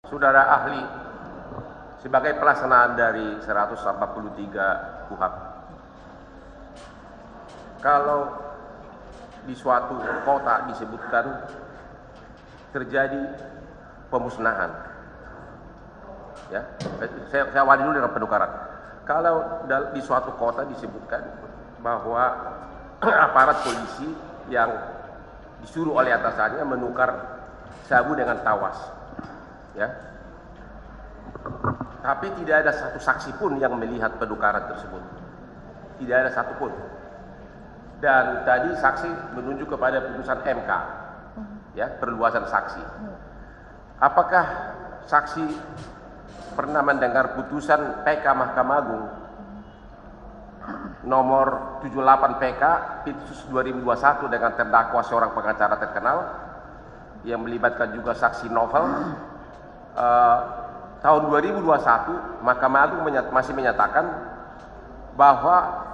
Saudara ahli, sebagai pelaksanaan dari 143 KUHP, kalau di suatu kota disebutkan terjadi pemusnahan, ya, saya awali dulu dengan penukaran. Kalau di suatu kota disebutkan bahwa aparat polisi yang disuruh oleh atasannya menukar sabu dengan tawas, ya, tapi tidak ada satu saksi pun yang melihat penukaran tersebut, tidak ada satupun. Dan tadi saksi menunjuk kepada putusan MK, ya, perluasan saksi. Apakah saksi pernah mendengar putusan PK Mahkamah Agung nomor 78 PK Pitsus 2021 dengan terdakwa seorang pengacara terkenal yang melibatkan juga saksi novel? Tahun 2021 Mahkamah Agung masih menyatakan bahwa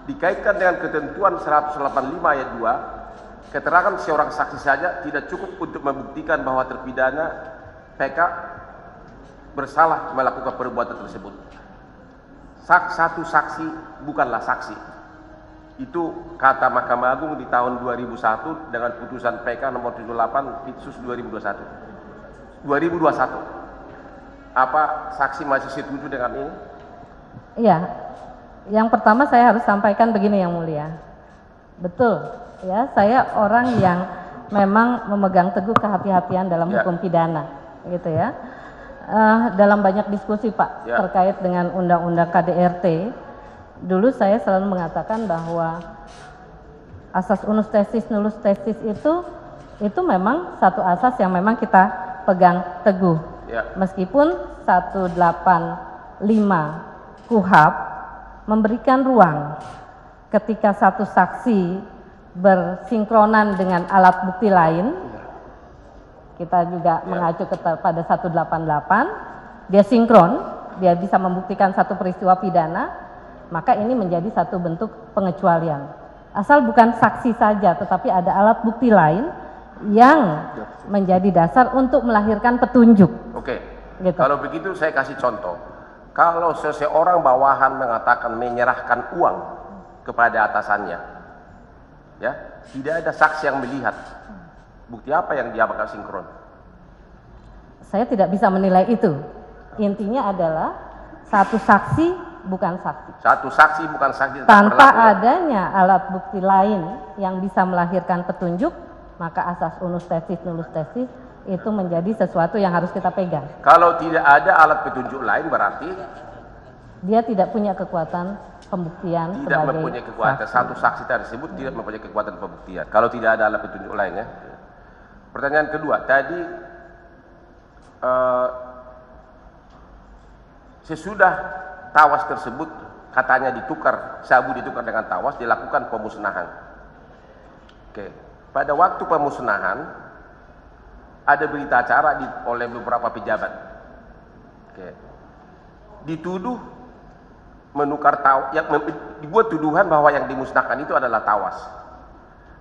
dikaitkan dengan ketentuan 185 ayat 2, keterangan seorang saksi saja tidak cukup untuk membuktikan bahwa terpidana PK bersalah melakukan perbuatan tersebut. Satu saksi bukanlah saksi. Itu kata Mahkamah Agung di tahun 2001 dengan putusan PK nomor 78 Pitsus 2021. Apa saksi masih setuju dengan ini? Iya. Yang pertama saya harus sampaikan begini Yang Mulia. Betul, ya, saya orang yang memang memegang teguh kehati-hatian dalam hukum pidana, gitu ya. Dalam banyak diskusi Pak terkait dengan undang-undang KDRT, dulu saya selalu mengatakan bahwa asas unus tesis nullus tesis itu memang satu asas yang memang kita pegang teguh. Meskipun 185 KUHP memberikan ruang ketika satu saksi bersinkronan dengan alat bukti lain, kita juga mengacu pada 188, dia sinkron, dia bisa membuktikan satu peristiwa pidana, maka ini menjadi satu bentuk pengecualian. Asal bukan saksi saja, tetapi ada alat bukti lain yang menjadi dasar untuk melahirkan petunjuk. Oke, gitu. Kalau begitu saya kasih contoh. Kalau seseorang bawahan mengatakan menyerahkan uang kepada atasannya, ya, tidak ada saksi yang melihat, bukti apa yang dia bakal sinkron? Saya tidak bisa menilai itu. Intinya adalah satu saksi bukan saksi. Satu saksi bukan saksi. Tanpa adanya alat bukti lain yang bisa melahirkan petunjuk, maka asas unus tesis nullus tesis itu menjadi sesuatu yang harus kita pegang. Kalau tidak ada alat petunjuk lain berarti dia tidak punya kekuatan pembuktian. Tidak mempunyai kekuatan saksi. Satu saksi tersebut tidak mempunyai kekuatan pembuktian kalau tidak ada alat petunjuk lain, ya. Pertanyaan kedua, tadi sesudah tawas tersebut katanya ditukar, sabu ditukar dengan tawas, dilakukan pemusnahan. Oke, pada waktu pemusnahan ada berita acara oleh beberapa pejabat. Oke. Dituduh menukar tawas, dibuat tuduhan bahwa yang dimusnahkan itu adalah tawas.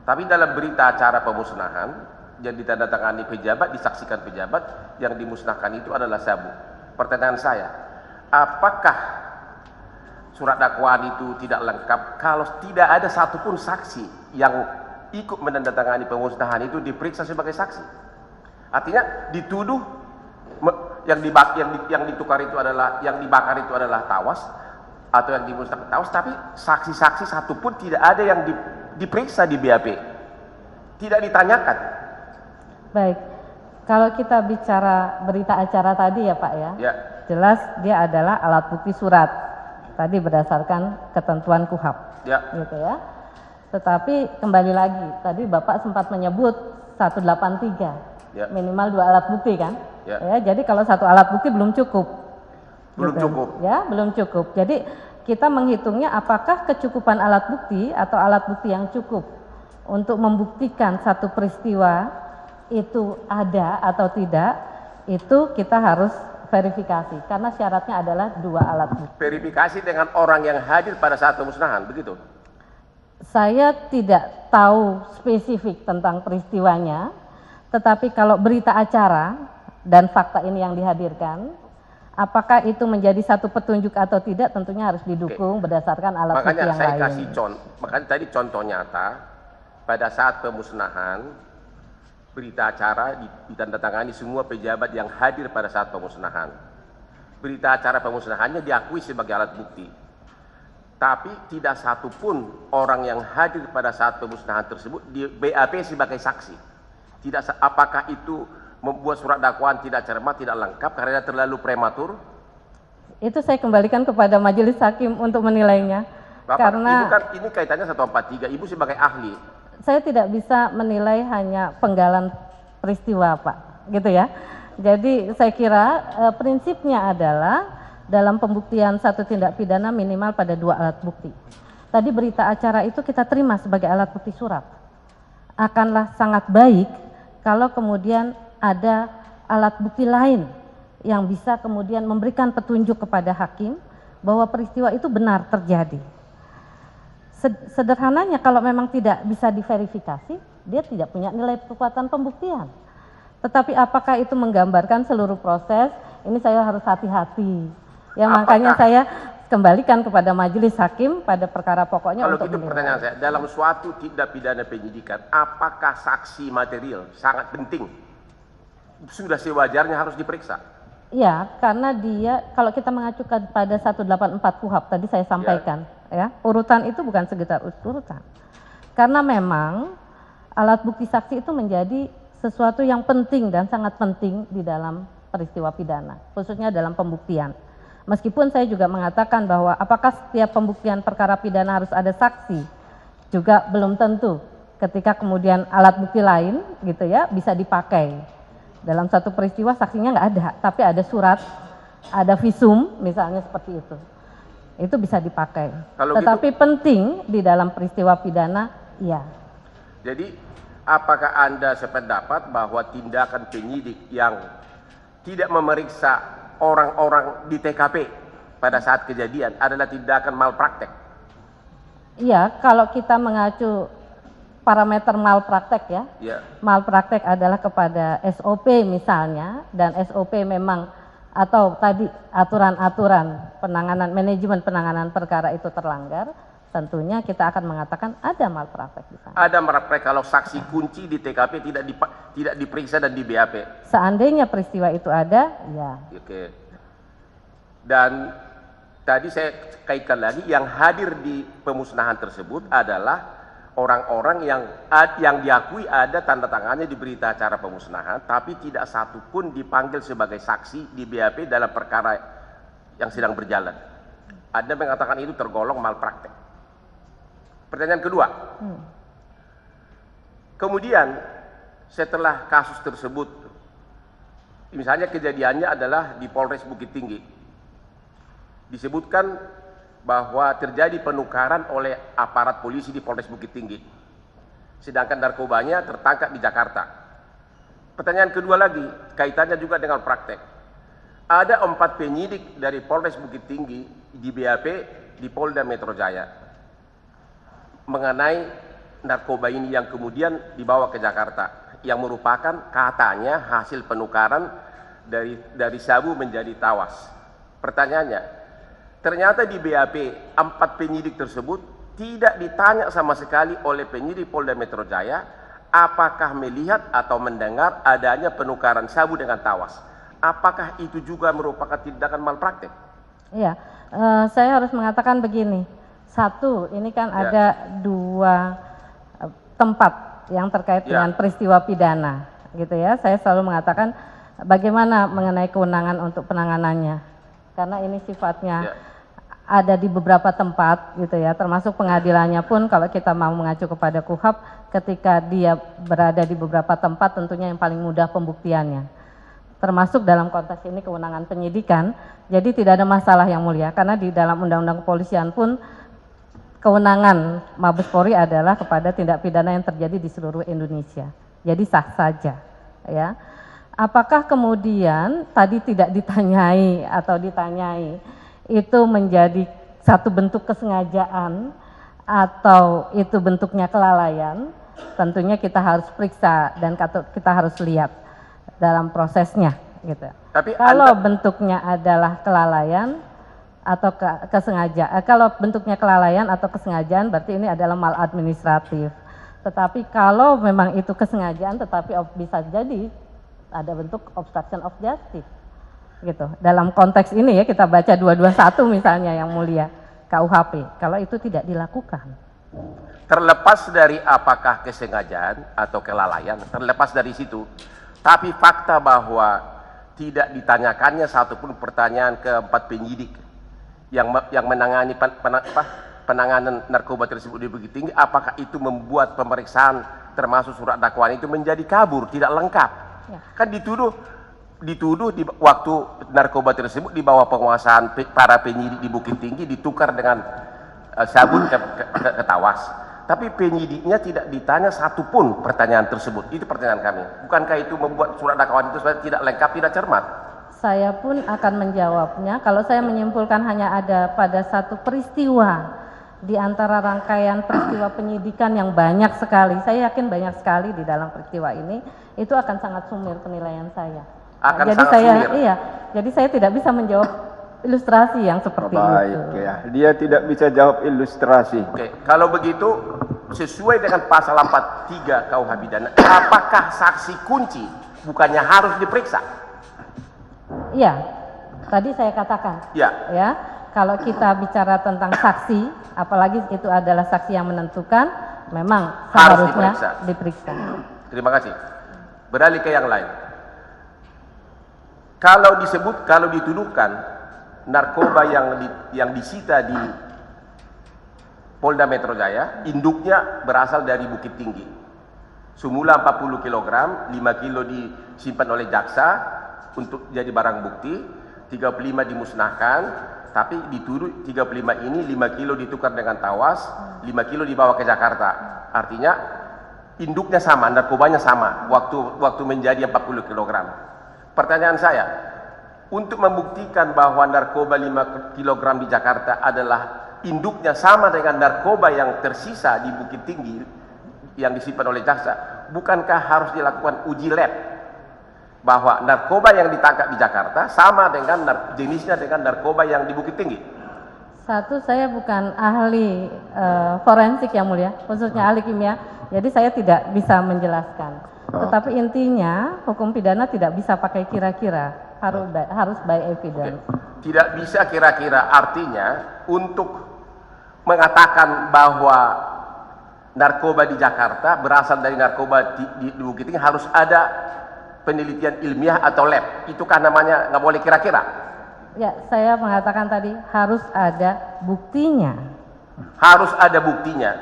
Tapi dalam berita acara pemusnahan yang ditandatangani pejabat, disaksikan pejabat, yang dimusnahkan itu adalah sabu. Pertanyaan saya, apakah surat dakwaan itu tidak lengkap kalau tidak ada satupun saksi yang ikut menandatangani pemusnahan itu diperiksa sebagai saksi? Artinya dituduh yang ditukar itu adalah, yang dibakar itu adalah tawas atau yang dimusnahkan tawas, tapi saksi-saksi satupun tidak ada yang diperiksa di BAP, tidak ditanyakan. Baik, kalau kita bicara berita acara tadi ya Pak ya, jelas dia adalah alat bukti surat tadi berdasarkan ketentuan KUHP, gitu ya. Tetapi kembali lagi, tadi Bapak sempat menyebut 183. Minimal 2 alat bukti kan, ya, jadi kalau satu alat bukti belum cukup, belum cukup. Jadi kita menghitungnya apakah kecukupan alat bukti atau alat bukti yang cukup untuk membuktikan satu peristiwa itu ada atau tidak, itu kita harus verifikasi karena syaratnya adalah 2 alat bukti. Verifikasi dengan orang yang hadir pada saat pemusnahan, begitu? Saya tidak tahu spesifik tentang peristiwanya. Tetapi kalau berita acara dan fakta ini yang dihadirkan, apakah itu menjadi satu petunjuk atau tidak tentunya harus didukung berdasarkan alat bukti yang lain. Makanya tadi contoh nyata pada saat pemusnahan berita acara ditandatangani semua pejabat yang hadir pada saat pemusnahan. Berita acara pemusnahannya diakui sebagai alat bukti. Tapi tidak satu pun orang yang hadir pada saat pemusnahan tersebut di BAP sebagai saksi. Apakah itu membuat surat dakwaan tidak cermat, tidak lengkap karena terlalu prematur? Itu saya kembalikan kepada majelis hakim untuk menilainya. Bapak, karena Ibu kan ini kaitannya 143, Ibu sebagai ahli. Saya tidak bisa menilai hanya penggalan peristiwa, Pak, gitu ya. Jadi saya kira prinsipnya adalah dalam pembuktian satu tindak pidana minimal pada 2 alat bukti. Tadi berita acara itu kita terima sebagai alat bukti surat. Akanlah sangat baik kalau kemudian ada alat bukti lain yang bisa kemudian memberikan petunjuk kepada hakim bahwa peristiwa itu benar terjadi. Sederhananya kalau memang tidak bisa diverifikasi, dia tidak punya nilai kekuatan pembuktian. Tetapi apakah itu menggambarkan seluruh proses? Ini saya harus hati-hati. Ya makanya saya kembalikan kepada majelis hakim pada perkara pokoknya. Kalau untuk gitu pertanyaan saya, dalam suatu tindak pidana penyidikan, apakah saksi material sangat penting? Sudah sewajarnya harus diperiksa? Ya, karena dia, kalau kita mengacukan pada 184 KUHP, tadi saya sampaikan, ya urutan itu bukan sekedar urutan. Karena memang alat bukti saksi itu menjadi sesuatu yang penting dan sangat penting di dalam peristiwa pidana, khususnya dalam pembuktian. Meskipun saya juga mengatakan bahwa apakah setiap pembuktian perkara pidana harus ada saksi, juga belum tentu. Ketika kemudian alat bukti lain gitu ya bisa dipakai. Dalam satu peristiwa saksinya nggak ada, tapi ada surat, ada visum misalnya seperti itu. Itu bisa dipakai. Tetapi penting di dalam peristiwa pidana, iya. Jadi apakah Anda sependapat bahwa tindakan penyidik yang tidak memeriksa orang-orang di TKP pada saat kejadian adalah tindakan malpraktek? Iya, kalau kita mengacu parameter malpraktek ya. Malpraktek adalah kepada SOP misalnya, dan SOP memang atau tadi aturan-aturan penanganan manajemen penanganan perkara itu terlanggar, tentunya kita akan mengatakan ada malpraktek di sana. Ada malpraktek kalau saksi kunci di TKP tidak diperiksa dan di BAP. Seandainya peristiwa itu ada, ya. Oke. Dan tadi saya kaitkan lagi, yang hadir di pemusnahan tersebut adalah orang-orang yang diakui ada tanda tangannya di berita acara pemusnahan, tapi tidak satu pun dipanggil sebagai saksi di BAP dalam perkara yang sedang berjalan. Anda mengatakan itu tergolong malpraktek. Pertanyaan kedua, kemudian setelah kasus tersebut, misalnya kejadiannya adalah di Polres Bukit Tinggi, disebutkan bahwa terjadi penukaran oleh aparat polisi di Polres Bukit Tinggi, sedangkan narkobanya tertangkap di Jakarta. Pertanyaan kedua lagi, kaitannya juga dengan praktek. Ada 4 penyidik dari Polres Bukit Tinggi di BAP di Polda Metro Jaya mengenai narkoba ini yang kemudian dibawa ke Jakarta, yang merupakan katanya hasil penukaran dari sabu menjadi tawas. Pertanyaannya, ternyata di BAP 4 penyidik tersebut tidak ditanya sama sekali oleh penyidik Polda Metro Jaya apakah melihat atau mendengar adanya penukaran sabu dengan tawas. Apakah itu juga merupakan tindakan malpraktek? Iya, saya harus mengatakan begini. Satu, ini kan ada 2 tempat yang terkait dengan peristiwa pidana, gitu ya. Saya selalu mengatakan bagaimana mengenai kewenangan untuk penanganannya, karena ini sifatnya ada di beberapa tempat, gitu ya. Termasuk pengadilannya pun kalau kita mau mengacu kepada KUHP, ketika dia berada di beberapa tempat, tentunya yang paling mudah pembuktiannya. Termasuk dalam konteks ini kewenangan penyidikan, jadi tidak ada masalah yang mulia, karena di dalam Undang-Undang Kepolisian pun kewenangan Mabes Polri adalah kepada tindak pidana yang terjadi di seluruh Indonesia. Jadi sah saja, ya. Apakah kemudian tadi tidak ditanyai atau ditanyai itu menjadi satu bentuk kesengajaan atau itu bentuknya kelalaian? Tentunya kita harus periksa dan kita harus lihat dalam prosesnya, gitu. Tapi Kalau bentuknya adalah kelalaian atau kesengajaan, kalau bentuknya kelalaian atau kesengajaan berarti ini adalah maladministratif. Tetapi kalau memang itu kesengajaan, tetapi bisa jadi ada bentuk obstruction of justice, gitu. Dalam konteks ini ya kita baca 221 misalnya yang mulia KUHP, kalau itu tidak dilakukan. terlepas dari apakah kesengajaan atau kelalaian, terlepas dari situ, tapi fakta bahwa tidak ditanyakannya satupun pertanyaan ke 4 penyidik yang menangani penanganan narkoba tersebut di Bukit Tinggi, apakah itu membuat pemeriksaan termasuk surat dakwaan itu menjadi kabur, tidak lengkap? Ya. Kan dituduh di waktu narkoba tersebut di bawah penguasaan para penyidik di Bukit Tinggi ditukar dengan sabun ke Tawas. Tapi penyidiknya tidak ditanya satupun pertanyaan tersebut. Itu pertanyaan kami. Bukankah itu membuat surat dakwaan itu tidak lengkap, tidak cermat? Saya pun akan menjawabnya. Kalau saya menyimpulkan hanya ada pada satu peristiwa di antara rangkaian peristiwa penyidikan yang banyak sekali, saya yakin banyak sekali di dalam peristiwa ini, itu akan sangat sumir penilaian saya. Jadi saya tidak bisa menjawab ilustrasi yang seperti itu. Ya, dia tidak bisa jawab ilustrasi. Oke, kalau begitu sesuai dengan pasal 43 KUH pidana, apakah saksi kunci bukannya harus diperiksa? Iya, tadi saya katakan. Ya. Ya, kalau kita bicara tentang saksi, apalagi itu adalah saksi yang menentukan, memang Harus seharusnya diperiksa. Terima kasih. Beralih ke yang lain. Kalau dituduhkan narkoba yang disita di Polda Metro Jaya, induknya berasal dari Bukit Tinggi. Semula 40 kg, 5 kilo disimpan oleh jaksa untuk jadi barang bukti, 35 dimusnahkan, tapi dituduh 35 ini 5 kilo ditukar dengan Tawas, 5 kilo dibawa ke Jakarta. Artinya induknya sama, narkobanya sama waktu menjadi 40 kg. Pertanyaan saya, untuk membuktikan bahwa narkoba 5 kg di Jakarta adalah induknya sama dengan narkoba yang tersisa di Bukit Tinggi yang disimpan oleh jaksa, bukankah harus dilakukan uji lab bahwa narkoba yang ditangkap di Jakarta sama dengan jenisnya dengan narkoba yang di Bukit Tinggi? Satu, saya bukan ahli forensik yang mulia, khususnya ahli kimia, jadi saya tidak bisa menjelaskan. Tetapi intinya hukum pidana tidak bisa pakai kira-kira, harus by evidence. Tidak bisa kira-kira, artinya untuk mengatakan bahwa narkoba di Jakarta berasal dari narkoba di Bukit Tinggi harus ada penelitian ilmiah atau lab. Itu kan namanya nggak boleh kira-kira. Ya, saya mengatakan tadi harus ada buktinya. Harus ada buktinya.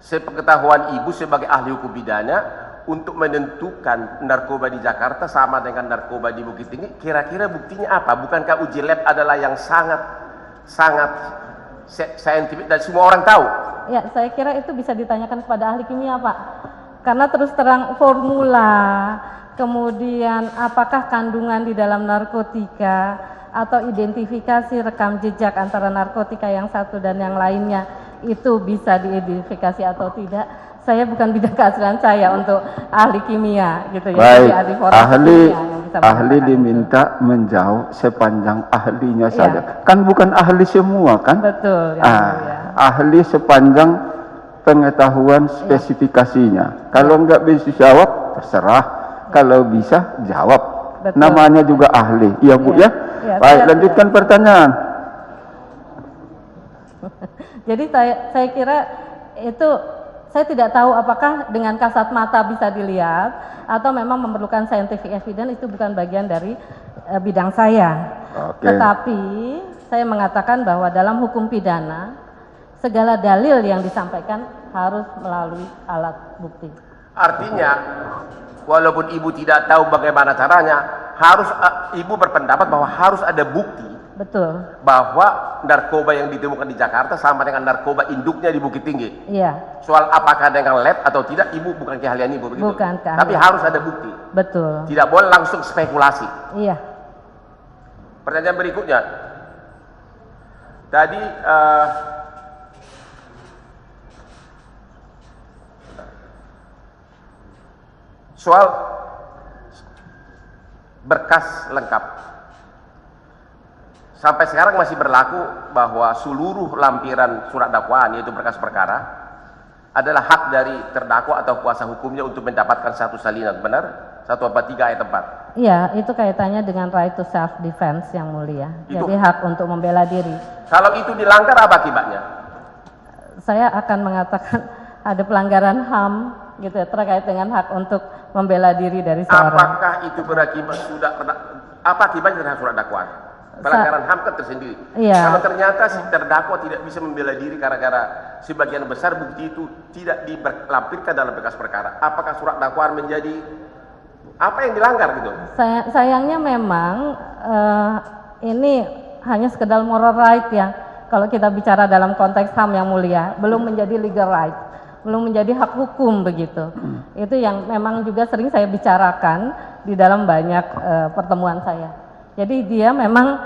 Sepengetahuan Ibu sebagai ahli hukum pidana, untuk menentukan narkoba di Jakarta sama dengan narkoba di Bukit Tinggi, kira-kira buktinya apa? Bukankah uji lab adalah yang sangat saintifik dan semua orang tahu? Ya, saya kira itu bisa ditanyakan kepada ahli kimia, Pak. Karena terus terang formula, kemudian apakah kandungan di dalam narkotika, atau identifikasi rekam jejak antara narkotika yang satu dan yang lainnya, itu bisa diidentifikasi atau tidak. Saya bukan bidang keahlian saya untuk ahli kimia gitu ya. Baik, ahli diminta menjawab sepanjang ahlinya saja. Kan bukan ahli semua kan? Betul. Ahli sepanjang pengetahuan spesifikasinya. Kalau enggak bisa jawab, terserah. Kalau bisa jawab. Betul. Namanya juga ahli. Iya Bu ya? Baik, lanjutkan pertanyaan. Jadi saya kira itu, saya tidak tahu apakah dengan kasat mata bisa dilihat atau memang memerlukan scientific evidence, itu bukan bagian dari bidang saya. Tetapi saya mengatakan bahwa dalam hukum pidana segala dalil yang disampaikan harus melalui alat bukti. Artinya walaupun Ibu tidak tahu bagaimana caranya, harus Ibu berpendapat bahwa harus ada bukti. Betul. Bahwa narkoba yang ditemukan di Jakarta sama dengan narkoba induknya di Bukit Tinggi. Iya. Soal apakah dengan lab atau tidak, Ibu bukan keahlian Ibu begitu. Bukan keahlian. Tapi harus ada bukti. Betul. Tidak boleh langsung spekulasi. Iya. Pertanyaan berikutnya. Tadi berkas lengkap. Sampai sekarang masih berlaku bahwa seluruh lampiran surat dakwaan, yaitu berkas perkara, adalah hak dari terdakwa atau kuasa hukumnya untuk mendapatkan satu salinan. Benar? 143 ayat 4. Iya, itu kaitannya dengan right to self defense yang mulia. Jadi hak untuk membela diri. Kalau itu dilanggar, apa akibatnya? Saya akan mengatakan ada pelanggaran HAM gitu ya, terkait dengan hak untuk membela diri dari seorang. Apakah itu berakibat apa akibatnya terhadap surat dakwaan? Pelanggaran HAM kan tersendiri. Iya. Kalau ternyata si terdakwa tidak bisa membela diri gara-gara sebagian besar bukti itu tidak dilampirkan dalam berkas perkara, apakah surat dakwaan menjadi apa yang dilanggar gitu? Sayangnya memang ini hanya sekedar moral right ya. Kalau kita bicara dalam konteks HAM yang mulia, belum menjadi legal right, belum menjadi hak hukum begitu. Itu yang memang juga sering saya bicarakan di dalam banyak pertemuan saya. Jadi dia memang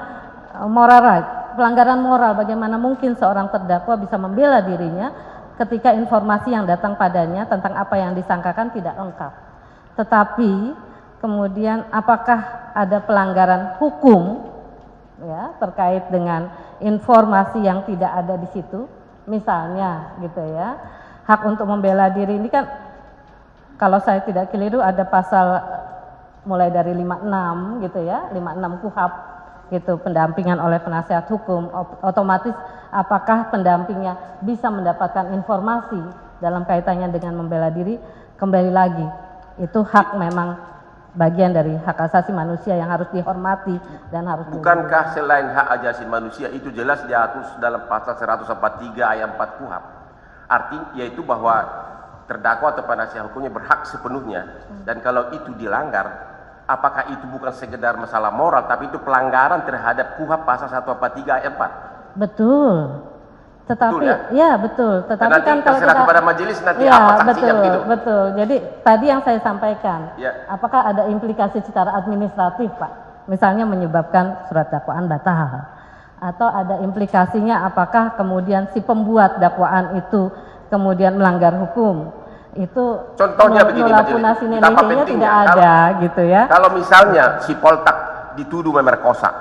moral right, pelanggaran moral. Bagaimana mungkin seorang terdakwa bisa membela dirinya ketika informasi yang datang padanya tentang apa yang disangkakan tidak lengkap. Tetapi kemudian apakah ada pelanggaran hukum ya terkait dengan informasi yang tidak ada di situ, misalnya gitu ya, hak untuk membela diri ini kan kalau saya tidak keliru ada pasal mulai dari 56 gitu ya, 56 KUHP gitu, pendampingan oleh penasihat hukum. Otomatis apakah pendampingnya bisa mendapatkan informasi dalam kaitannya dengan membela diri? Kembali lagi, itu hak memang bagian dari hak asasi manusia yang harus dihormati dan harus bukankah selain hak asasi manusia itu jelas diatur dalam pasal 143 ayat 4 KUHP, artinya yaitu bahwa terdakwa atau penasihat hukumnya berhak sepenuhnya, dan kalau itu dilanggar, apakah itu bukan sekedar masalah moral tapi itu pelanggaran terhadap KUHP pasal 143 ayat 4? Betul. Tetapi betul, ya betul, tetapi nanti kan kalau kita kepada majelis nanti ya, apa sanksinya betul, begitu. Betul. Jadi tadi yang saya sampaikan, ya. Apakah ada implikasi secara administratif, Pak? Misalnya menyebabkan surat dakwaan batal, atau ada implikasinya apakah kemudian si pembuat dakwaan itu kemudian melanggar hukum? Itu contohnya begini, majelis, betapa tidak ada gitu ya. Kalau misalnya si Poltak dituduh memerkosa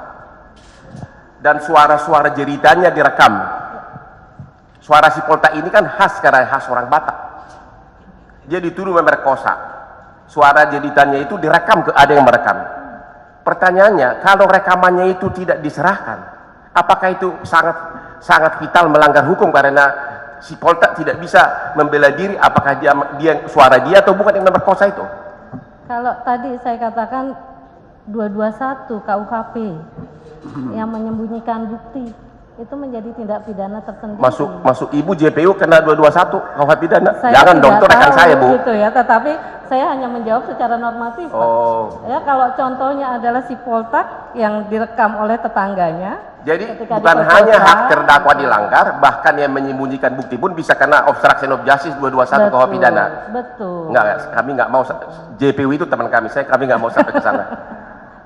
dan suara-suara jeritannya direkam. Suara si Poltak ini kan khas karena khas orang Batak. Dia dituduh memerkosa. Suara jeritannya itu direkam, ada yang merekam. Pertanyaannya, kalau rekamannya itu tidak diserahkan, apakah itu sangat vital melanggar hukum karena si Poltak tidak bisa membela diri? Apakah dia suara dia atau bukan yang memerkosa itu? Kalau tadi saya katakan 221 KUHP yang menyembunyikan bukti itu menjadi tindak pidana tersendiri. Masuk ibu JPU kena 221 KUHP pidana. Saya jangan dong, itu rekan saya, Bu. Gitu ya, tetapi saya hanya menjawab secara normatif. Oh. Ya, kalau contohnya adalah si Poltak yang direkam oleh tetangganya. Jadi bukan hanya hak terdakwa dilanggar, bahkan yang menyembunyikan bukti pun bisa kena obstruction of justice 221 KUHP pidana. Betul. Enggak, kami nggak mau, JPU itu teman kami, kami nggak mau sampai ke sana.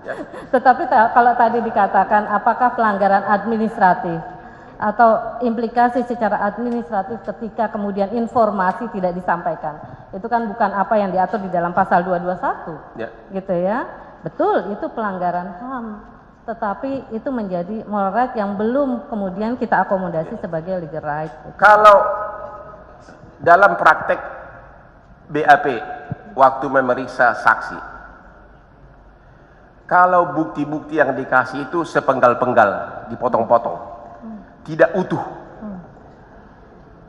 Ya. Tetapi kalau tadi dikatakan apakah pelanggaran administratif atau implikasi secara administratif ketika kemudian informasi tidak disampaikan, itu kan bukan apa yang diatur di dalam pasal 221, ya. Gitu ya. Betul, itu pelanggaran HAM, tetapi itu menjadi moral right yang belum kemudian kita akomodasi sebagai legal right. Gitu. Kalau dalam praktek BAP waktu memeriksa saksi, kalau bukti-bukti yang dikasih itu sepenggal-penggal, dipotong-potong, tidak utuh,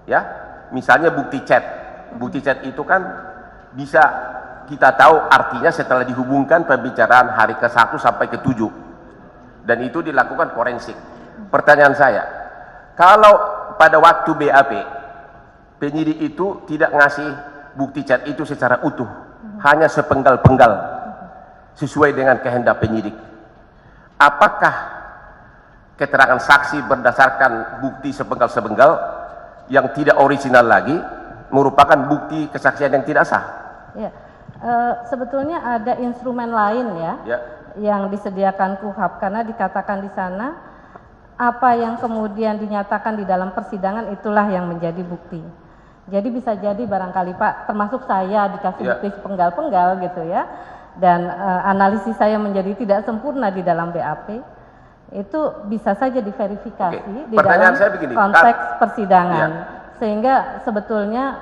ya, misalnya bukti chat itu kan bisa kita tahu artinya setelah dihubungkan pembicaraan hari ke-1 sampai ke-7, dan itu dilakukan forensik. Pertanyaan saya, kalau pada waktu BAP penyidik itu tidak ngasih bukti chat itu secara utuh, hanya sepenggal-penggal sesuai dengan kehendak penyidik, apakah keterangan saksi berdasarkan bukti sepenggal-sepenggal yang tidak orisinal lagi merupakan bukti kesaksian yang tidak sah? Ya, sebetulnya ada instrumen lain ya, yang disediakan KUHP, karena dikatakan di sana apa yang kemudian dinyatakan di dalam persidangan itulah yang menjadi bukti. Jadi bisa jadi barangkali Pak, termasuk saya dikasih bukti sepenggal-penggal gitu ya. dan analisis saya menjadi tidak sempurna di dalam BAP, itu bisa saja diverifikasi di dalam saya begini, konteks persidangan. Sehingga sebetulnya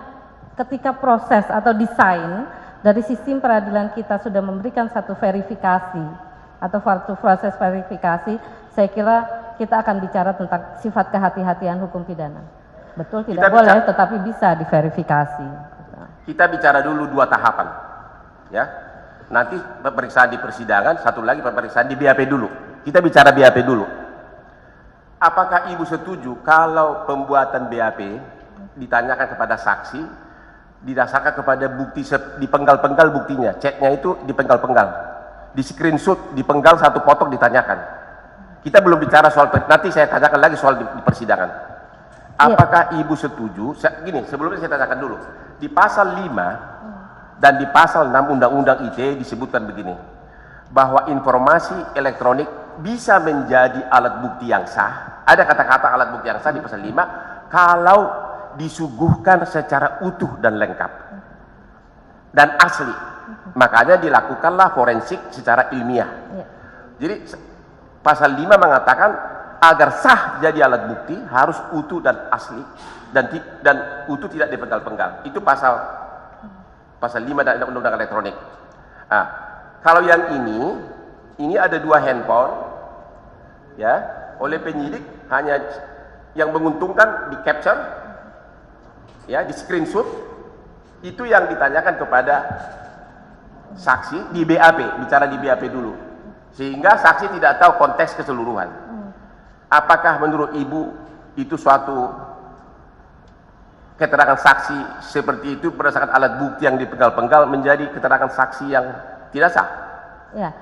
ketika proses atau desain dari sistem peradilan kita sudah memberikan satu verifikasi atau satu proses verifikasi, saya kira kita akan bicara tentang sifat kehati-hatian hukum pidana. Betul, tidak boleh, tetapi bisa diverifikasi. Kita bicara dulu 2 tahapan, ya. Nanti pemeriksaan di persidangan, satu lagi pemeriksaan di BAP dulu. Kita bicara BAP dulu. Apakah Ibu setuju kalau pembuatan BAP ditanyakan kepada saksi, didasarkan kepada bukti, dipenggal-penggal buktinya, chatnya itu dipenggal-penggal, di screenshot, dipenggal satu potong ditanyakan. Kita belum bicara soal, nanti saya tanyakan lagi soal di persidangan. Apakah Ibu setuju, gini, sebelumnya saya tanyakan dulu, di pasal 5 dan di pasal 6 Undang-Undang ITE disebutkan begini, bahwa informasi elektronik bisa menjadi alat bukti yang sah. Ada kata-kata alat bukti yang sah di pasal 5, kalau disuguhkan secara utuh dan lengkap dan asli, makanya dilakukanlah forensik secara ilmiah. Jadi pasal 5 mengatakan agar sah jadi alat bukti harus utuh dan asli, dan utuh tidak dipenggal-penggal. Itu pasal 5 dari Undang-Undang Elektronik. Nah, kalau yang ini ada 2 handphone, ya, oleh penyidik hanya yang menguntungkan di capture, ya, di screenshot, itu yang ditanyakan kepada saksi di BAP, bicara di BAP dulu, sehingga saksi tidak tahu konteks keseluruhan. Apakah menurut Ibu itu suatu keterangan saksi seperti itu berdasarkan alat bukti yang dipenggal-penggal menjadi keterangan saksi yang tidak sah? Ya,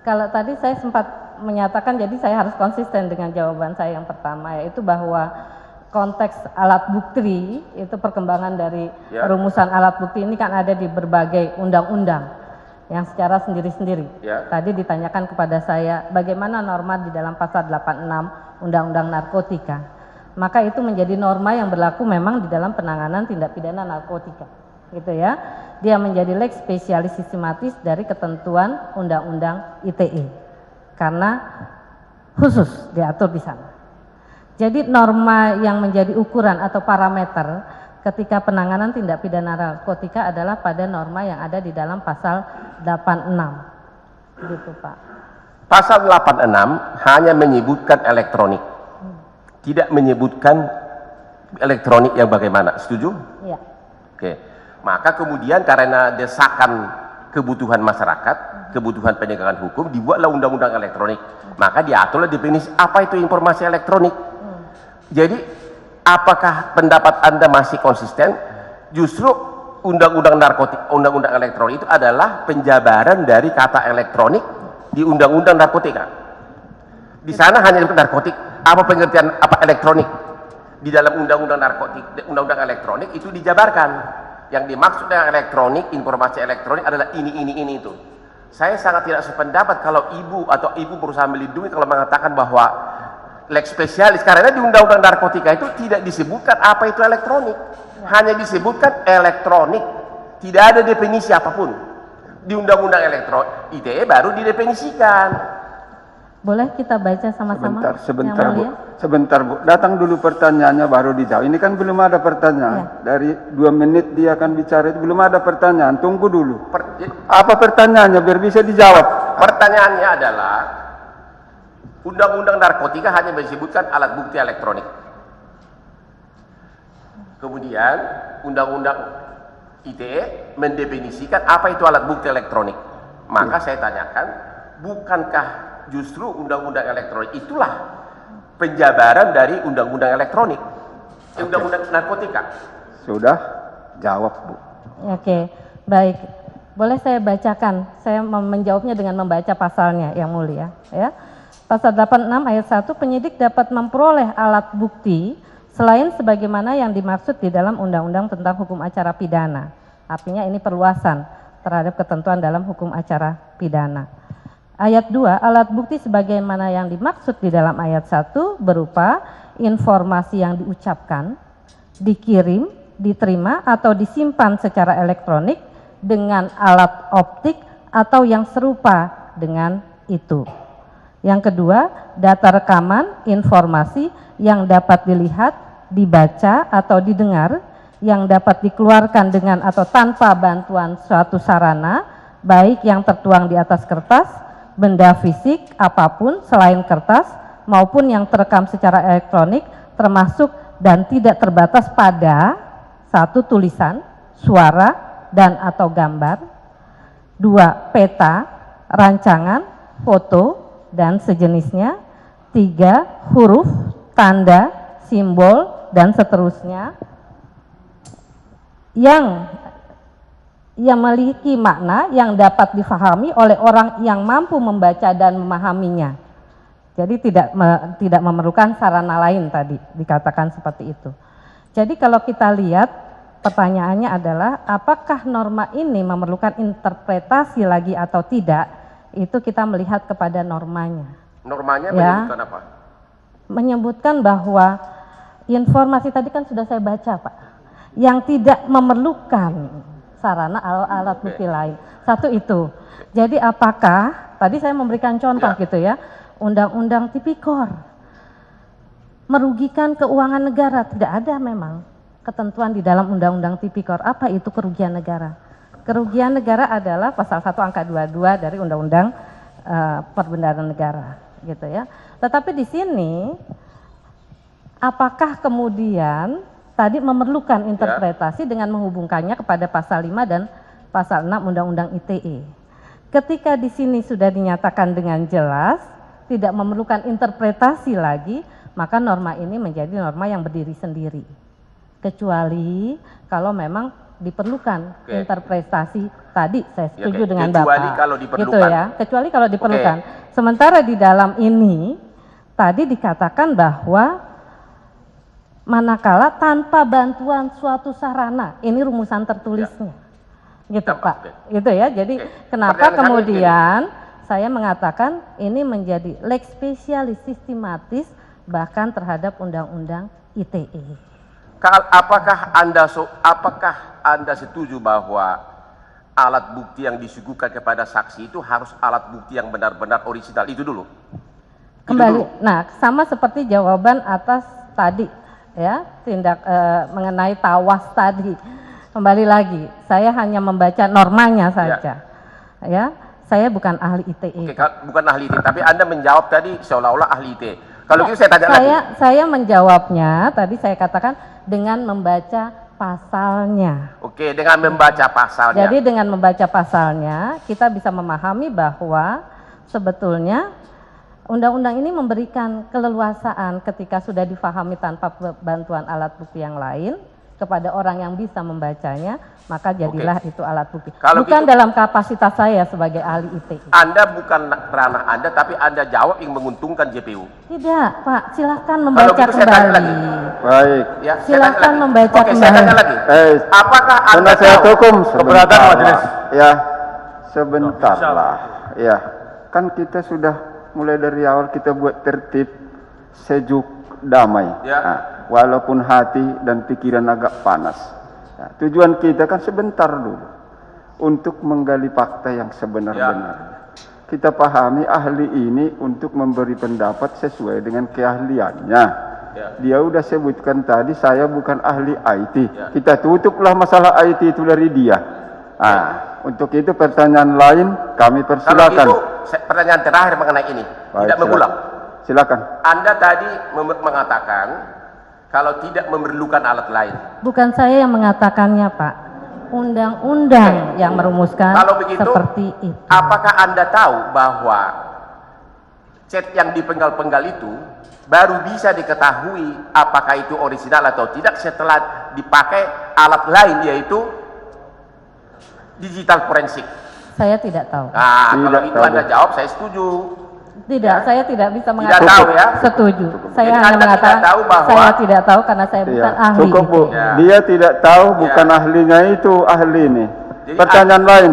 kalau tadi saya sempat menyatakan, jadi saya harus konsisten dengan jawaban saya yang pertama, yaitu bahwa konteks alat bukti itu perkembangan dari rumusan alat bukti ini kan ada di berbagai undang-undang yang secara sendiri-sendiri. Tadi ditanyakan kepada saya bagaimana norma di dalam pasal 86 Undang-Undang Narkotika. Maka itu menjadi norma yang berlaku memang di dalam penanganan tindak pidana narkotika. Gitu ya. Dia menjadi lex spesialis sistematis dari ketentuan Undang-Undang ITE. Karena khusus diatur di sana. Jadi norma yang menjadi ukuran atau parameter ketika penanganan tindak pidana narkotika adalah pada norma yang ada di dalam pasal 86. Gitu, Pak. Pasal 86 hanya menyebutkan elektronik. Tidak menyebutkan elektronik yang bagaimana. Setuju? Iya. Oke. Maka kemudian karena desakan kebutuhan masyarakat, kebutuhan penegakan hukum, dibuatlah undang-undang elektronik. Maka diaturlah definisi apa itu informasi elektronik. Jadi apakah pendapat Anda masih konsisten? Justru undang-undang narkotik, undang-undang elektronik itu adalah penjabaran dari kata elektronik di undang-undang narkotika. Di sana hanya narkotik. Apa pengertian apa elektronik? Di dalam undang-undang narkotik, undang-undang elektronik itu dijabarkan. Yang dimaksud dengan elektronik, informasi elektronik adalah ini itu. Saya sangat tidak sependapat kalau Ibu berusaha melindungi kalau mengatakan bahwa lex spesialis, karena di undang-undang narkotika itu tidak disebutkan apa itu elektronik, hanya disebutkan elektronik, tidak ada definisi apapun. Di undang-undang elektronik ITE baru didefinisikan. Boleh kita baca sama-sama? Sebentar Bu, datang dulu pertanyaannya baru dijawab. Ini kan belum ada pertanyaan. Dari 2 menit dia akan bicara itu belum ada pertanyaan. Tunggu dulu. Apa pertanyaannya biar bisa dijawab? Pertanyaannya adalah undang-undang narkotika hanya menyebutkan alat bukti elektronik. Kemudian undang-undang ITE mendefinisikan apa itu alat bukti elektronik. Maka saya tanyakan, bukankah justru undang-undang elektronik itulah penjabaran dari undang-undang elektronik, undang-undang narkotika? Sudah, jawab Bu. Oke, baik. Boleh saya bacakan? Saya menjawabnya dengan membaca pasalnya, Yang Mulia. Ya. Pasal 86 ayat 1, penyidik dapat memperoleh alat bukti selain sebagaimana yang dimaksud di dalam Undang-Undang tentang Hukum Acara Pidana. Artinya ini perluasan terhadap ketentuan dalam hukum acara pidana. Ayat 2, alat bukti sebagaimana yang dimaksud di dalam ayat 1 berupa informasi yang diucapkan, dikirim, diterima atau disimpan secara elektronik dengan alat optik atau yang serupa dengan itu. Yang kedua, data rekaman informasi yang dapat dilihat, dibaca atau didengar, yang dapat dikeluarkan dengan atau tanpa bantuan suatu sarana, baik yang tertuang di atas kertas, benda fisik apapun selain kertas, maupun yang terekam secara elektronik, termasuk dan tidak terbatas pada satu, tulisan, suara, dan atau gambar. Dua, peta, rancangan, foto, dan sejenisnya. Tiga, huruf, tanda, simbol, dan seterusnya yang memiliki makna yang dapat difahami oleh orang yang mampu membaca dan memahaminya. Jadi tidak memerlukan sarana lain, tadi dikatakan seperti itu. Jadi kalau kita lihat, pertanyaannya adalah apakah norma ini memerlukan interpretasi lagi atau tidak, itu kita melihat kepada normanya. Normanya Ya, menyebutkan apa? menyebutkan bahwa informasi tadi kan sudah saya baca, Pak, yang tidak memerlukan sarana alat bukti lain. Satu itu. Jadi apakah, tadi saya memberikan contoh gitu ya, Undang-Undang Tipikor merugikan keuangan negara? Tidak ada memang ketentuan di dalam Undang-Undang Tipikor. Apa itu kerugian negara? Kerugian negara adalah pasal 1 angka 22 dari Undang-Undang Perbendaharaan Negara, gitu ya. Tetapi di sini apakah kemudian tadi memerlukan interpretasi dengan menghubungkannya kepada pasal 5 dan pasal 6 Undang-Undang ITE? Ketika di sini sudah dinyatakan dengan jelas tidak memerlukan interpretasi lagi, maka norma ini menjadi norma yang berdiri sendiri. Kecuali kalau memang diperlukan interpretasi, tadi saya setuju dengan kecuali Bapak. kalau diperlukan. Gitu ya, kecuali kalau diperlukan. Sementara di dalam ini tadi dikatakan bahwa manakala tanpa bantuan suatu sarana, ini rumusan tertulisnya. Gitu Pak. Gitu ya. Jadi kenapa kemudian saya mengatakan ini menjadi lex specialis sistematis bahkan terhadap Undang-Undang ITE. Apakah Anda setuju bahwa alat bukti yang disuguhkan kepada saksi itu harus alat bukti yang benar-benar orisinal? Itu dulu. Kembali, nah sama seperti jawaban atas tadi ya, mengenai tawas tadi. Kembali lagi, saya hanya membaca normanya saja. Ya, saya bukan ahli ITE. Oke, bukan ahli ITE, tapi Anda menjawab tadi seolah-olah ahli ITE. Kalau gitu saya tanya lagi. Saya menjawabnya, tadi saya katakan dengan membaca pasalnya. Oke, dengan membaca pasalnya. Jadi dengan membaca pasalnya, kita bisa memahami bahwa sebetulnya undang-undang ini memberikan keleluasaan ketika sudah difahami tanpa bantuan alat bukti yang lain kepada orang yang bisa membacanya, maka jadilah itu alat bukti. Kalau bukan gitu, dalam kapasitas saya sebagai ahli ITE. Anda bukan ranah Anda, tapi Anda jawab yang menguntungkan JPU. Tidak, Pak. Silahkan membaca gitu, kembali. Baik. Ya, silahkan membaca kembali. Saya tanya lagi. Apakah Anda saya tahu hukum keberatan majelis? Ya, sebentarlah. Ya, kan kita sudah mulai dari awal kita buat tertib, sejuk, damai. Ya. Nah, walaupun hati dan pikiran agak panas. Nah, tujuan kita kan sebentar dulu untuk menggali fakta yang sebenar-benarnya. Kita pahami ahli ini untuk memberi pendapat sesuai dengan keahliannya. Dia udah sebutkan tadi saya bukan ahli IT. Kita tutuplah masalah IT itu dari dia. Untuk itu pertanyaan lain kami persilakan. Kalau itu pertanyaan terakhir mengenai ini. Baik, tidak mengulang. Silakan. Anda tadi mengatakan kalau tidak memerlukan alat lain. Bukan saya yang mengatakannya, Pak. Undang-undang yang merumuskan kalau begitu, seperti itu. Apakah Anda tahu bahwa chat yang dipenggal-penggal itu baru bisa diketahui apakah itu orisinal atau tidak setelah dipakai alat lain, yaitu digital forensik? Saya tidak tahu. Nah, kalau itu Anda jawab, saya setuju. Tidak, saya tidak bisa Tidak mengatakan tahu ya? setuju. Saya Jadi hanya Anda mengatakan tidak tahu bahwa saya tidak tahu karena saya bukan ahli. Cukup, Bu. itu. Dia tidak tahu, bukan ahlinya itu ahli ini. Jadi Pertanyaan lain.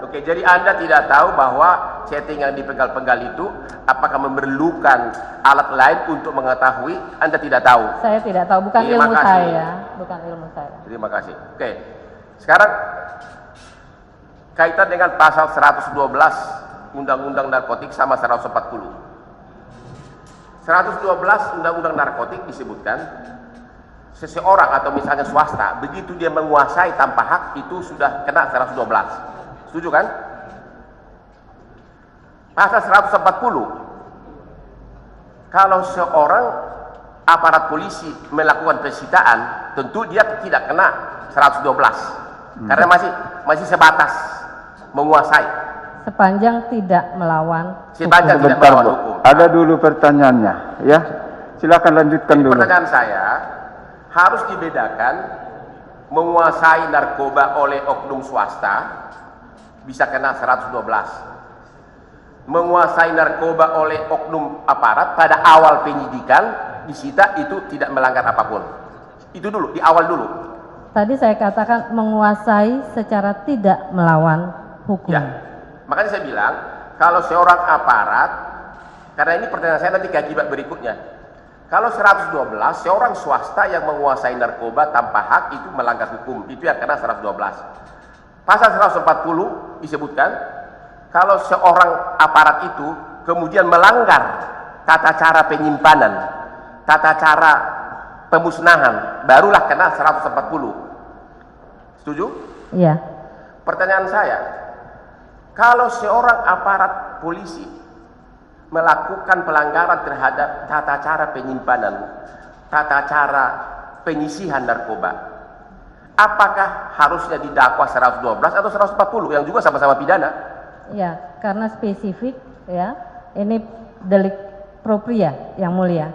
Oke, jadi Anda tidak tahu bahwa chatting yang dipenggal-penggal itu apakah memerlukan alat lain untuk mengetahui? Anda tidak tahu. Saya tidak tahu, bukan Terima ilmu kasih. saya, bukan ilmu saya. Terima kasih. Oke, sekarang kaitan dengan pasal 112 Undang-Undang Narkotik sama 140. 112 Undang-Undang Narkotik disebutkan seseorang atau misalnya swasta begitu dia menguasai tanpa hak itu sudah kena 112. Setuju kan? Pasal 140, kalau seorang aparat polisi melakukan penyitaan tentu dia tidak kena 112 karena masih sebatas menguasai sepanjang tidak melawan sepanjang tidak Sebentar, melawan Bu. hukum. Ada dulu pertanyaannya, ya. Silakan lanjutkan dulu. Pertanyaan saya, harus dibedakan menguasai narkoba oleh oknum swasta bisa kena 112. Menguasai narkoba oleh oknum aparat pada awal penyidikan disita itu tidak melanggar apapun. Itu dulu, di awal dulu. Tadi saya katakan menguasai secara tidak melawan hukum. Ya. Makanya saya bilang, kalau seorang aparat, karena ini pertanyaan saya nanti ke akibat berikutnya. Kalau 112, seorang swasta yang menguasai narkoba tanpa hak itu melanggar hukum. Itu yang kena 112. Pasal 140 disebutkan, kalau seorang aparat itu kemudian melanggar tata cara penyimpanan, tata cara pemusnahan, barulah kena 140. Setuju? Iya. Pertanyaan saya, kalau seorang aparat polisi melakukan pelanggaran terhadap tata cara penyimpanan, tata cara penyisihan narkoba, apakah harusnya didakwa 112 atau 140 yang juga sama-sama pidana? Ya, karena spesifik ya, ini delik propria yang mulia.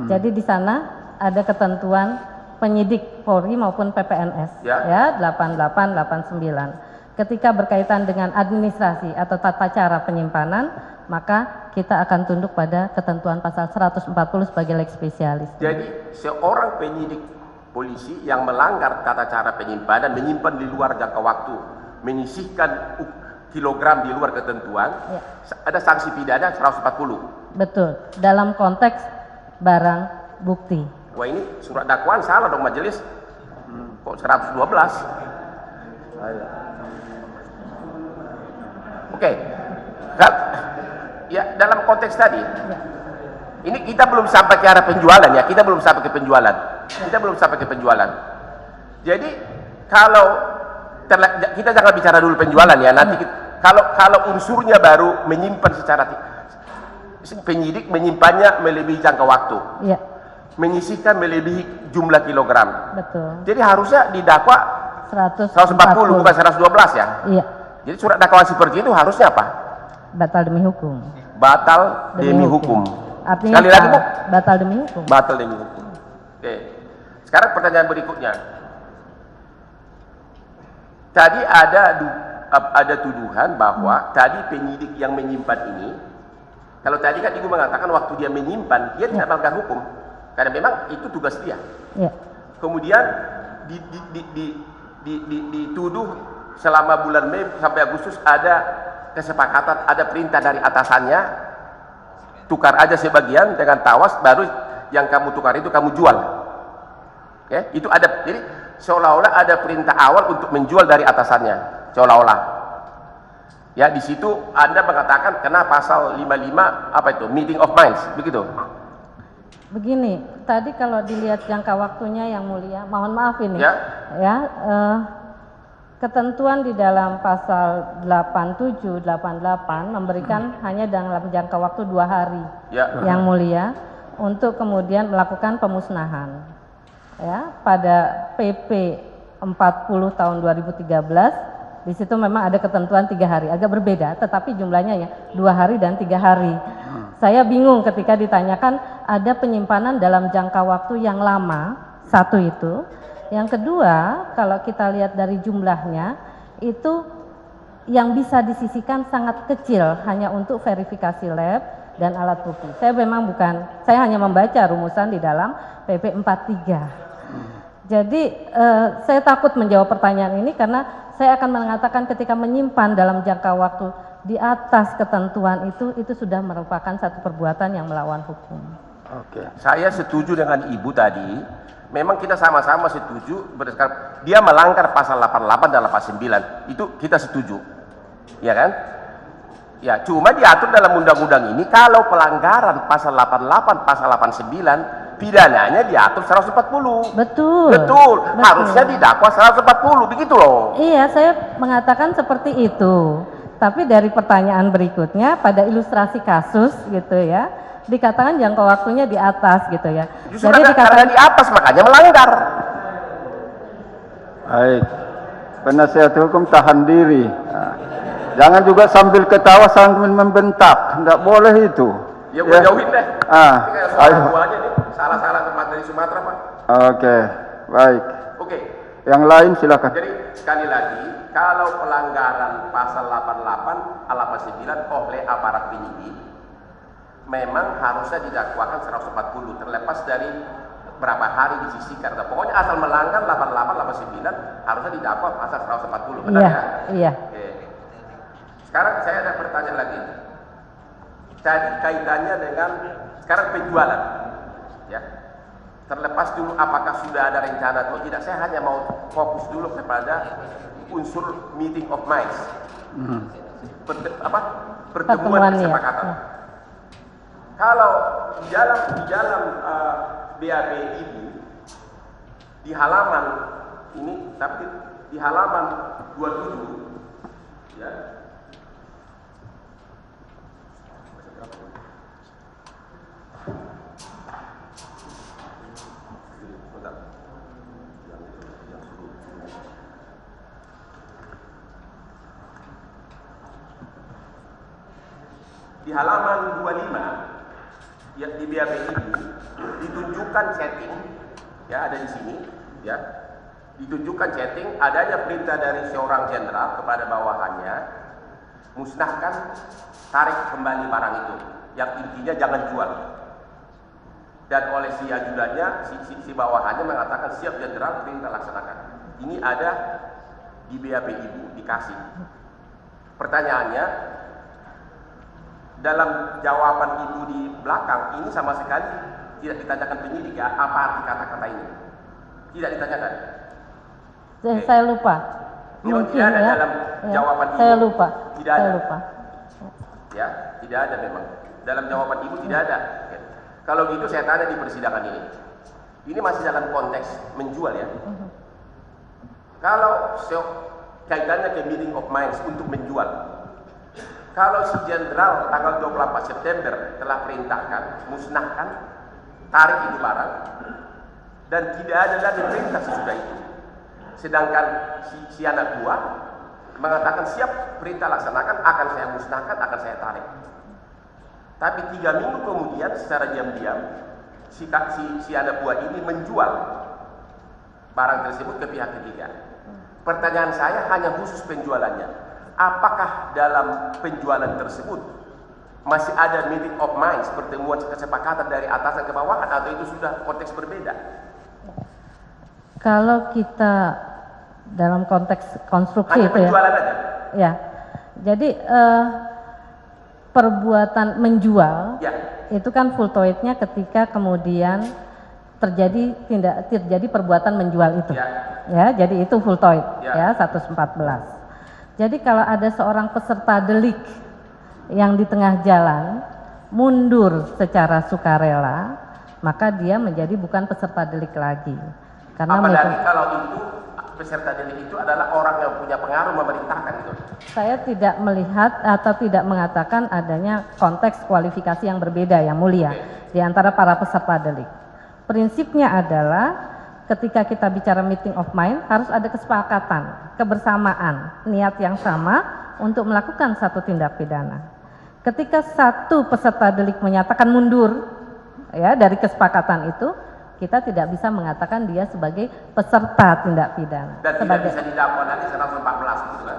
Jadi di sana ada ketentuan penyidik Polri maupun PPNS ya 8889. Ketika berkaitan dengan administrasi atau tata cara penyimpanan, maka kita akan tunduk pada ketentuan pasal 140 sebagai lex spesialis. Jadi seorang penyidik polisi yang melanggar tata cara penyimpanan, menyimpan di luar jangka waktu, menyisihkan kilogram di luar ketentuan, ada sanksi pidana 140. Betul, dalam konteks barang bukti. Wah, ini surat dakwaan salah dong majelis. Kok 112? Oke. Ya, dalam konteks tadi. Ini kita belum sampai ke arah penjualan ya, kita belum sampai ke penjualan. Jadi kalau kita jangan bicara dulu penjualan ya, nanti kalau unsurnya baru menyimpan secara penyidik menyimpannya melebihi jangka waktu. Iya. Menyisihkan melebihi jumlah kilogram. Betul. Jadi harusnya didakwa 140 bukan 112 ya. Iya. Jadi surat dakwaan seperti itu harusnya apa? Batal demi hukum. Batal demi hukum. Artinya sekali lagi Bu, batal demi hukum. batal demi hukum. Oke. Sekarang pertanyaan berikutnya. Tadi ada tuduhan bahwa tadi penyidik yang menyimpan ini, kalau tadi kan Ibu mengatakan waktu dia menyimpan dia tidak melanggar hukum karena memang itu tugas dia. Ya. Kemudian dituduh selama bulan Mei sampai Agustus ada kesepakatan, ada perintah dari atasannya, tukar aja sebagian dengan tawas, baru yang kamu tukar itu kamu jual. Oke, itu ada. Jadi seolah-olah ada perintah awal untuk menjual dari atasannya, seolah-olah. Ya, di situ Anda mengatakan kena pasal 55 apa itu? Meeting of minds, begitu. Begini, tadi kalau dilihat jangka waktunya yang mulia, mohon maaf ini. Ketentuan di dalam pasal 87, 88 memberikan hanya dalam jangka waktu 2 hari yang mulia untuk kemudian melakukan pemusnahan. Ya, pada PP 40 tahun 2013 di situ memang ada ketentuan 3 hari, agak berbeda, tetapi jumlahnya ya 2 hari dan 3 hari. Saya bingung ketika ditanyakan ada penyimpanan dalam jangka waktu yang lama, satu itu. Yang kedua, kalau kita lihat dari jumlahnya, itu yang bisa disisihkan sangat kecil, hanya untuk verifikasi lab dan alat bukti. Saya memang saya hanya membaca rumusan di dalam PP 43. Jadi saya takut menjawab pertanyaan ini karena saya akan mengatakan ketika menyimpan dalam jangka waktu di atas ketentuan itu sudah merupakan satu perbuatan yang melawan hukum. Oke, saya setuju dengan Ibu tadi. Memang kita sama-sama setuju berdasarkan dia melanggar pasal 88 dan 89. Itu kita setuju. Ya kan? Ya, cuma diatur dalam undang-undang ini kalau pelanggaran pasal 88, pasal 89, pidananya diatur 140. Betul. Betul. Harusnya didakwa 140, begitu loh. Iya, saya mengatakan seperti itu. Tapi dari pertanyaan berikutnya pada ilustrasi kasus gitu ya, dikatakan jangka waktunya di atas gitu ya. Justru karena di atas makanya melanggar. Baik, penasihat hukum tahan diri. Nah, jangan juga sambil ketawa sambil membentak, tidak boleh itu. Ya, gue jauhin deh. Ini kayak Ayo. suara gua aja nih, salah-salah tempat dari Sumatera, Pak. Oke, baik. Oke. Yang lain silakan. Jadi sekali lagi, kalau pelanggaran pasal 88, 89 oleh aparat penyidik, memang harusnya didakwakan 140, terlepas dari berapa hari disisihkan. Nah, pokoknya asal melanggar 88, 89 harusnya didakwa pasal 140, benar iya, ya? Iya. Oke. Sekarang saya ada pertanyaan lagi. Tadi kaitannya dengan sekarang penjualan, ya. Terlepas dulu apakah sudah ada rencana atau tidak, saya hanya mau fokus dulu kepada unsur meeting of minds, pertemuan kesepakatan. Ya. Kalau di dalam BAP Ibu di halaman ini, tapi di halaman 27, ya. Di halaman 25 ya, di BAP Ibu ditunjukkan chatting, ya, ada di sini, ya, ditunjukkan chatting adanya perintah dari seorang jenderal kepada bawahannya, musnahkan, tarik kembali barang itu, yang intinya jangan jual. Dan oleh si ajudannya, si bawahannya mengatakan siap jenderal, perintah laksanakan. Ini ada di BAP Ibu, dikasih. Pertanyaannya, dalam jawaban Ibu di belakang ini sama sekali tidak ditanyakan penyidik, ya, apa arti kata-kata ini? Tidak ditanyakan. Saya lupa. Mungkin Mungkin ada ya. dalam jawaban Ibu. Saya lupa. Tidak ada. Saya lupa. Ya, tidak ada memang. Dalam jawaban Ibu tidak ada. Oke. Kalau gitu saya tanya di persidangan ini. Ini masih dalam konteks menjual, ya. Kalau kaitannya ke meeting of minds untuk menjual. Kalau si jenderal tanggal 24 September telah perintahkan, musnahkan, tarik itu barang, dan tidak ada lagi perintah sesudah itu. Sedangkan si anak buah mengatakan siap, perintah laksanakan, akan saya musnahkan, akan saya tarik. Tapi 3 minggu kemudian secara diam-diam si anak buah ini menjual barang tersebut ke pihak ketiga. Pertanyaan saya hanya khusus penjualannya. Apakah dalam penjualan tersebut masih ada meeting of minds, pertemuan kesepakatan dari atasan ke bawahan, atau itu sudah konteks berbeda? Kalau kita dalam konteks konstruksi hanya itu ya. penjualan aja? Ya. Jadi perbuatan menjual, Ya. itu kan fultoidnya ketika kemudian terjadi perbuatan menjual itu. Ya. Ya, jadi itu fultoid, Ya. ya, 114. Jadi kalau ada seorang peserta delik yang di tengah jalan mundur secara sukarela, maka dia menjadi bukan peserta delik lagi. Karena apalagi kalau itu peserta delik itu adalah orang yang punya pengaruh memerintahkan itu. saya tidak melihat atau tidak mengatakan adanya konteks kualifikasi yang berbeda, yang mulia, di antara para peserta delik. Prinsipnya adalah ketika kita bicara meeting of mind harus ada kesepakatan, kebersamaan, niat yang sama untuk melakukan satu tindak pidana. Ketika satu peserta delik menyatakan mundur, ya, dari kesepakatan itu, kita tidak bisa mengatakan dia sebagai peserta tindak pidana. Dan tidak bisa didakwa nanti 114 gitu kan?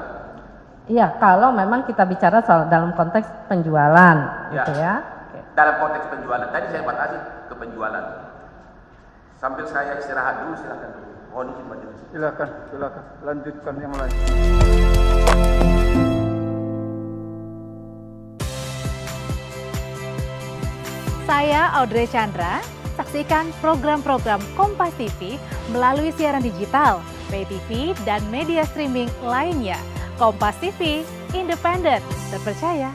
Iya, kalau memang kita bicara soal dalam konteks penjualan, gitu ya. Dalam konteks penjualan, tadi saya batasi ke penjualan. Sambil saya istirahat dulu, silakan. Mohon izin majelis. Silakan, lanjutkan yang lain. Saya Audrey Chandra. Saksikan program-program Kompas TV melalui siaran digital, pay TV, dan media streaming lainnya. Kompas TV, independen, terpercaya,